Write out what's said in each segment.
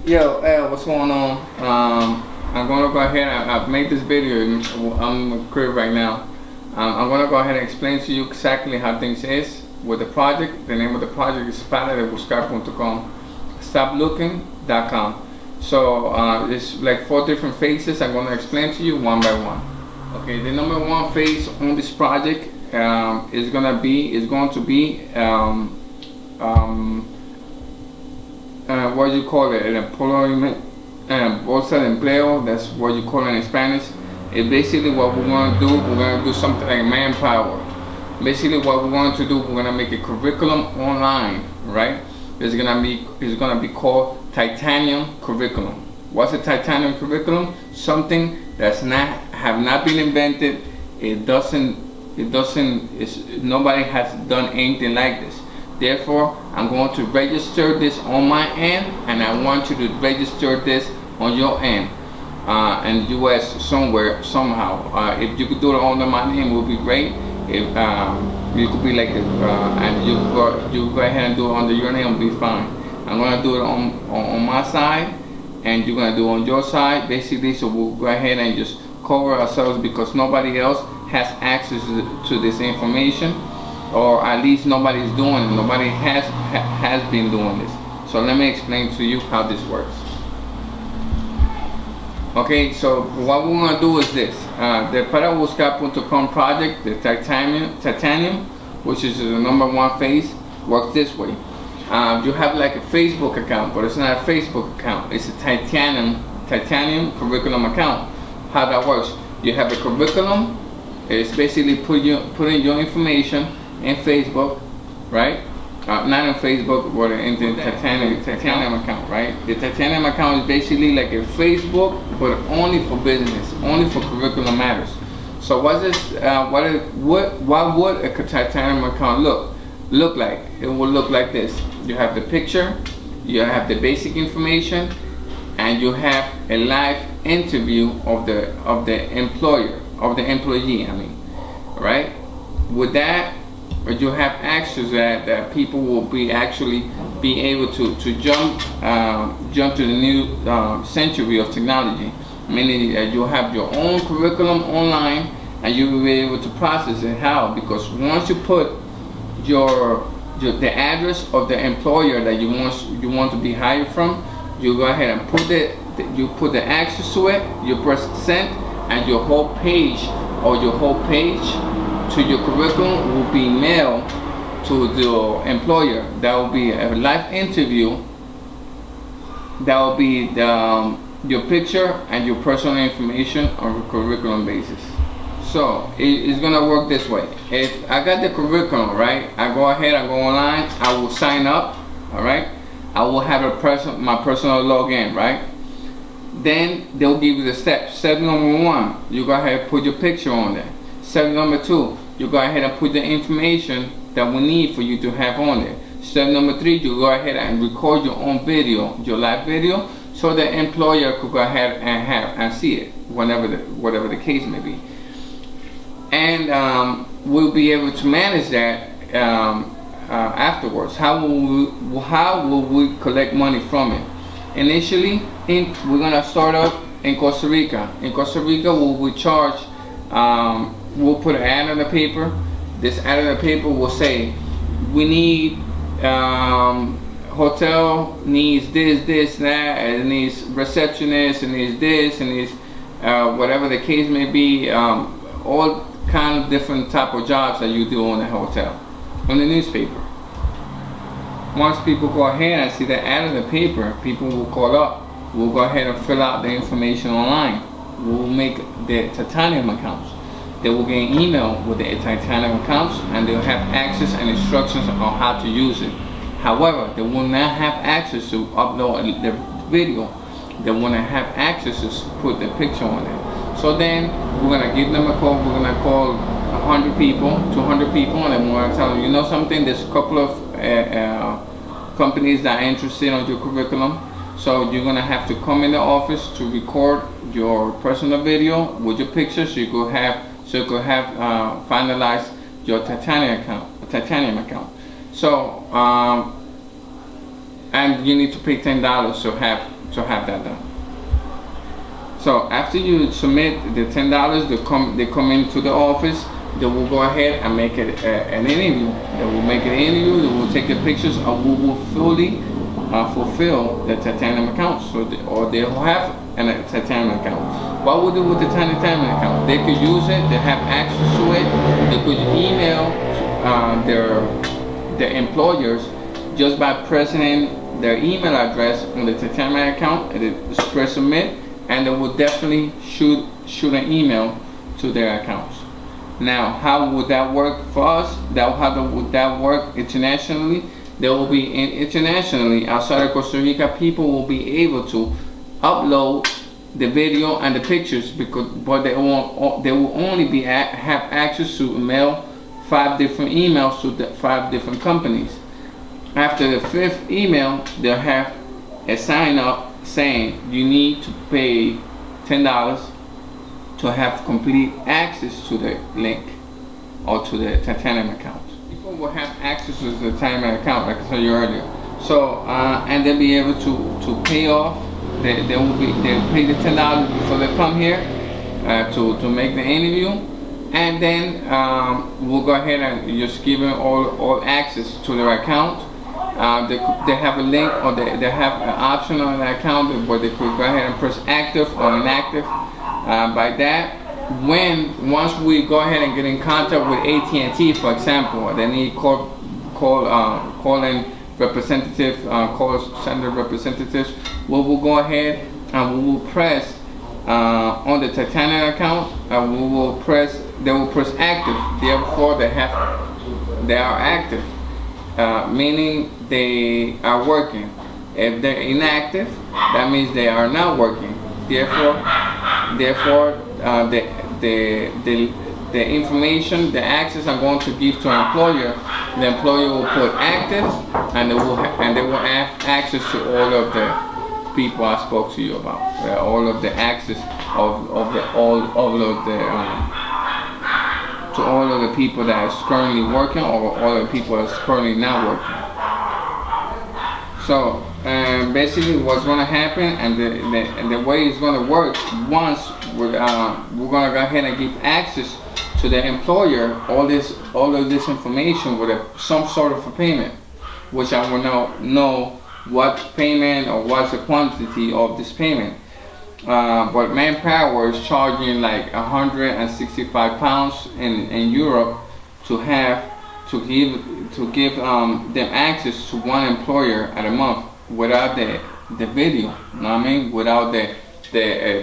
Yo, what's going on? I'm gonna go ahead and I've made this video. I'm in the crib right now. I'm gonna go ahead and explain to you exactly how things is with the project. The name of the project is paradebuscar.com, stoplooking.com. So it's like 4 different phases. I'm gonna explain to you one by one. Okay, the number 1 phase on this project is going to be what you call it, el employment, bolsa de empleo. That's what you call it in Spanish. It's basically what we're going to do. We're going to do something like manpower. Basically, what we're going to do, we're going to make a curriculum online, right? It's going to be called titanium curriculum. What's a titanium curriculum? Something that's have not been invented. Nobody has done anything like this. Therefore, I'm going to register this on my end, and I want you to register this on your end, in the US somewhere, somehow. If you could do it under my name, it would be great. If you could be like, and you go ahead and do it under your name, it'll be fine. I'm going to do it on my side, and you're going to do it on your side, basically. So we'll go ahead and just cover ourselves because nobody else has access to this information, or at least nobody's doing it. Nobody has been doing this. So let me explain to you how this works. Okay, so what we're going to do is this. The paradebuscar.com project, the titanium, which is the number 1 phase, works this way. You have like a Facebook account, but it's not a Facebook account. It's a titanium curriculum account. How that works? You have a curriculum. It's basically putting your information in Facebook, right? Not in Facebook, but in the titanium account, right? The titanium account is basically like a Facebook, but only for business, only for curriculum matters. So what would a titanium account look like? It will look like this. You have the picture, you have the basic information, and you have a live interview of the employee. I mean, right? With that, you have access that people will be able to jump to the new century of technology. Meaning that you have your own curriculum online, and you will be able to process it. How? Because once you put the address of the employer that you want to be hired from, you go ahead and put the access to it. You press send, and your whole page to your curriculum will be mailed to the employer. That will be a live interview. That will be your picture and your personal information on a curriculum basis. So it's gonna work this way. If I got the curriculum, right, I go ahead, I go online, I will sign up, all right. I will have my personal login, right. Then they'll give you the steps. Step number 1, you go ahead and put your picture on there. Step number 2, you go ahead and put the information that we need for you to have on there. Step number 3, you go ahead and record your own video, your live video, so the employer could go ahead and see it, whatever the case may be. And we'll be able to manage that afterwards. How will we collect money from it? Initially, we're gonna start up in Costa Rica. In Costa Rica, we charge. We'll put an ad on the paper. This ad on the paper will say, we need hotel needs this, that, and it needs receptionist, and needs this, and needs whatever the case may be. All kind of different type of jobs that you do in a hotel, on the newspaper. Once people go ahead and see the ad in the paper, people will call up. We'll go ahead and fill out the information online. We'll make the titanium accounts. They will get an email with the titanium accounts, and they'll have access and instructions on how to use it. However, they will not have access to upload the video. They will not have access to put the picture on it. So then we're gonna give them a call. We're gonna call 100 people, 200 people, and then we're gonna tell them, you know something, there's a couple of companies that are interested in your curriculum. So you're gonna have to come in the office to record your personal video with your picture, so you could have finalize your titanium account. So and you need to pay $10 to have that done. So after you submit the $10, they come into the office. They will go ahead and make it an interview. They will make an interview. They will take the pictures, and we will fully fulfill the titanium account. So they will have a titanium account. What would they do with the titanium account? They could use it. They have access to it. They could email their employers just by pressing their email address on the titanium account, and they press submit, and they will definitely shoot an email to their accounts. Now, how would that work for us? How would that work internationally? There will be internationally, outside of Costa Rica, people will be able to upload the video and the pictures, but they will only have access to mail 5 different emails to the 5 different companies. After the 5th email, they'll have a sign up saying you need to pay $10 to have complete access to the link or to the titanium account. People will have access to the titanium account, like I told you earlier. So and they'll be able to pay off. They'll pay the $10 before they come here to make the interview, and then we'll go ahead and just give them all access to their account. They have a link, or they have an option on the account where they could go ahead and press active or inactive. By that, once we go ahead and get in contact with AT&T, for example, they need call-in representative, call center representatives, we will go ahead and we will press on the titanium account, and they will press active. Therefore, they are active, meaning they are working. If they're inactive, that means they are not working. Therefore, the information, the access I'm going to give to an employer, the employer will put active, and they will have access to all of the people I spoke to you about, all of the access to all of the people that is currently working, or all of the people that's currently not working. So basically, what's going to happen, and the way it's going to work, once we're going to go ahead and give access to the employer all of this information with some sort of a payment, which I will know what payment or what's the quantity of this payment. But Manpower is charging like 165 pounds in Europe to give them access to one employer at a month without the video, you know what I mean? Without the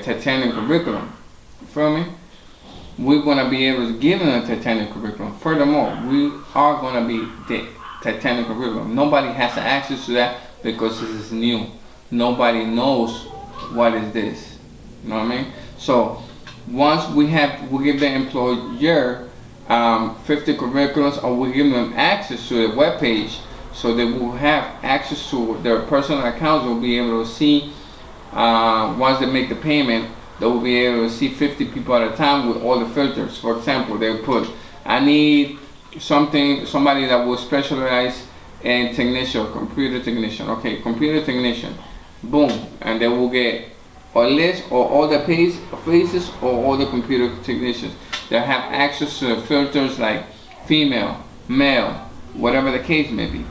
titanium curriculum. You feel me? We're going to be able to give them a titanium curriculum. Furthermore, we are going to be the titanium curriculum. Nobody has access to that because this is new. Nobody knows what is this. You know what I mean? So once we give the employer 50 curriculums, or we give them access to the web page, so they will have access to their personal accounts. Will be able to see once they make the payment, they will be able to see 50 people at a time with all the filters. For example, they will put, I need somebody that will specialize in technician, computer technician. Okay, computer technician, boom, and they will get a list or all the faces or all the computer technicians. They have access to the filters like female, male, whatever the case may be.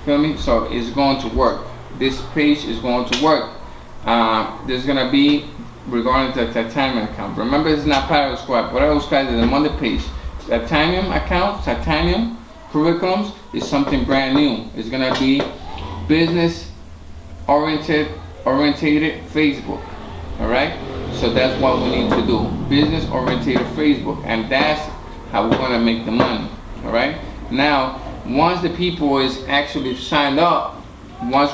Feel me? So it's going to work. This page is going to work. There's going to be regarding the titanium account. Remember, it's not part of the squad. What I described is the Monday page. Titanium account, titanium curriculums is something brand new. It's going to be business oriented Facebook. All right. So that's what we need to do. Business oriented Facebook, and that's how we're going to make the money. All right. Now, once the people is actually signed up, once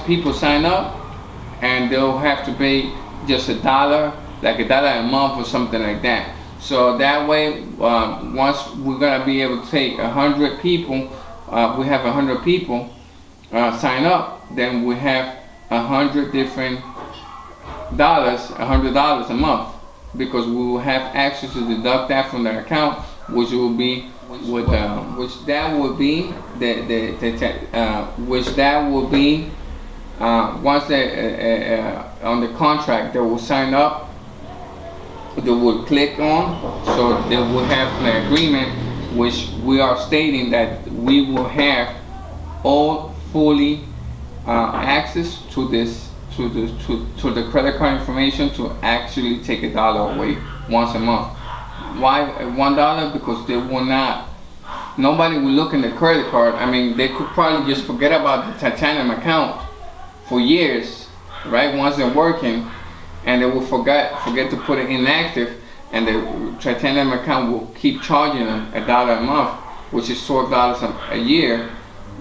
people sign up, and they'll have to pay just $1, like $1 a month or something like that. So that way, once we're gonna be able to take 100 people, we have 100 people sign up, then we have 100 different dollars, $100 a month, because we will have access to deduct that from their account, which will be which that would be which that would be once they on the contract they will sign up, they will click on, so they will have an agreement which we are stating that we will have all fully access to this to the credit card information to actually take $1 away once a month. Why $1? Because they will not, nobody will look in the credit card. I mean, they could probably just forget about the titanium account for years, right? Once they're working, and they will forget to put it inactive, and the titanium account will keep charging them $1 a month, which is $12 a year,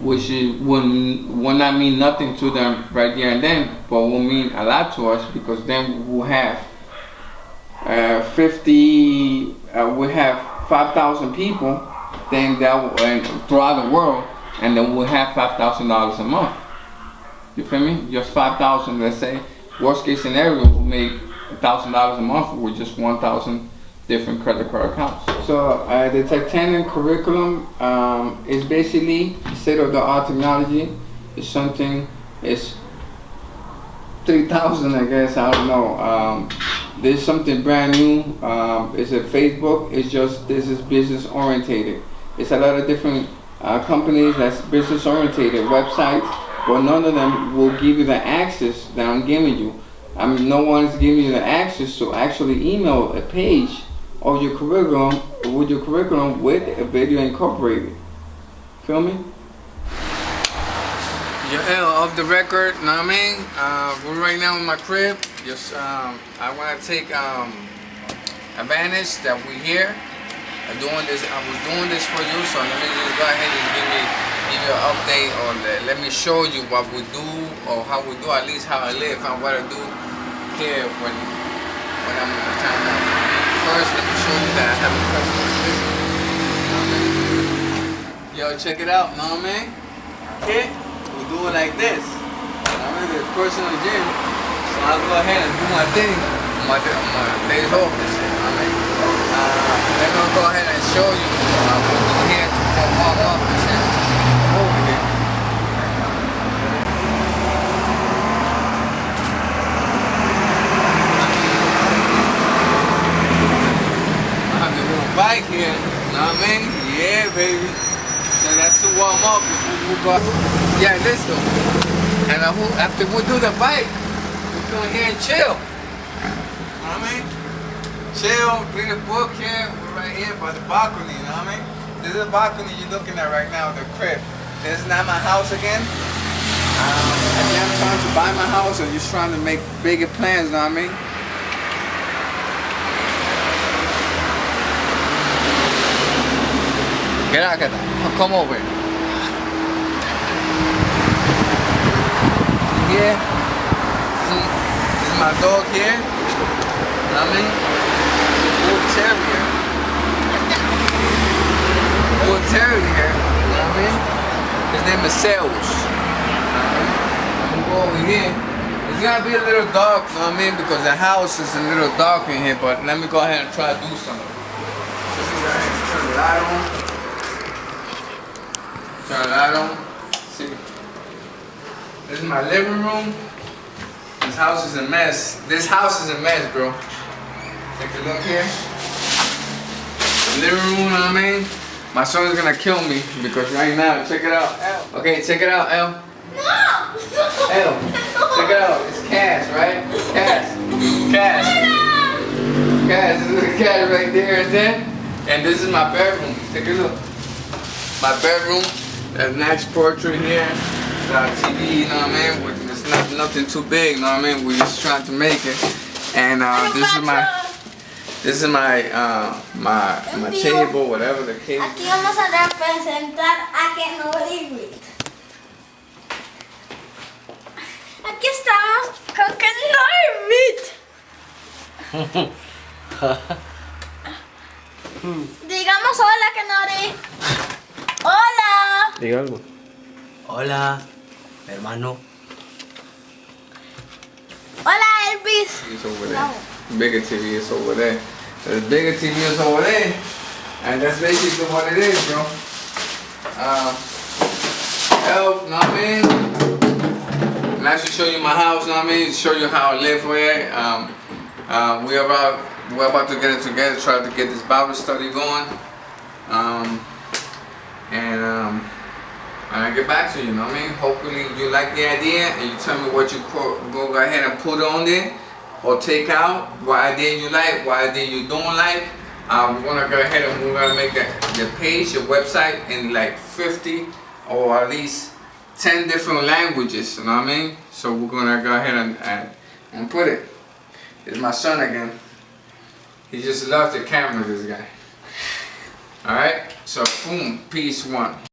which will not mean nothing to them right there and then, but will mean a lot to us, because then we'll have 5,000 people then throughout the world, and then we'll have $5,000 a month. You feel me? Just 5,000, let's say. Worst case scenario, we'll make $1,000 a month with just 1,000 different credit card accounts. So the titanium curriculum is basically state-of-the-art technology. It's something, it's 3,000, I guess, I don't know. There's something brand new. It's a Facebook. It's just, this is business orientated. It's a lot of different companies that's business orientated, websites, but none of them will give you the access that I'm giving you. I mean, no one is giving you the access to actually email a page of your curriculum with a video incorporated. Feel me? Yeah, off the record, know what I mean? We're right now in my crib. Just I want to take advantage that we're here. I was doing this for you, so let me just go ahead and give you an update on that. Let me show you what we do, or how we do, at least how I live and what I do here when I'm in the time out. First, let me show you that I have a personal gym. Yo, check it out, know what I mean? Okay, we do it like this. I'm in the personal gym, so I'll go ahead and do my thing on my days off and shit. Let me go ahead and show you what we do here to warm up and shit. Over here. I have the little bike here, you know what I mean? Yeah, baby. So that's to warm up before we go. Yeah, this though. And after we do the bike, we come here and chill. You know what I mean? Chill, read a book here. We're right here by the balcony, you know what I mean? This is the balcony you're looking at right now, the crib. This is not my house again. Again, I'm trying to buy my house, or just trying to make bigger plans, you know what I mean? Get out, get out. Come over. Here. See, this is my dog here. You know what I mean? Bull terrier. Bull terrier, you know what I mean? His name is Sales. I'm gonna go over here. It's gonna be a little dark, you know what I mean? Because the house is a little dark in here, but let me go ahead and try to do something. Turn the light on. Turn the light on. See? This is my living room. This house is a mess. This house is a mess, bro. Take a look here. The living room, you know what I mean? My son is gonna kill me because right now, check it out. L. Okay, check it out, L. No! L. Check it out. It's Cass, right? Cass. Cass. Cass. This is the cat right there and then. And this is my bedroom. Take a look. My bedroom. There's Nax portrait here. TV, you know what I mean? It's not nothing too big, you know what I mean? We're just trying to make it. And this is my table, whatever the case. Aquí vamos a representar a Kenori. Aquí estamos con Kenori. Digamos hola, Kenori. Hola. Diga algo. Hola, hermano. Hola, Elvis. It's over there. Bigger TV is over there. The bigger TV is over there. And that's basically what it is, bro. Help, know what I mean? And I should show you my house, know what I mean? Show you how I live here. We're about to get it together, try to get this Bible study going. And I get back to you, know what I mean? Hopefully you like the idea and you tell me what you go ahead and put on there or take out, what idea you like, what idea you don't like. We're gonna go ahead and we're gonna make the page, your website in like 50 or at least 10 different languages, you know what I mean? So we're gonna go ahead and put it. It's my son again. He just loves the camera, this guy. Alright, so boom, piece one.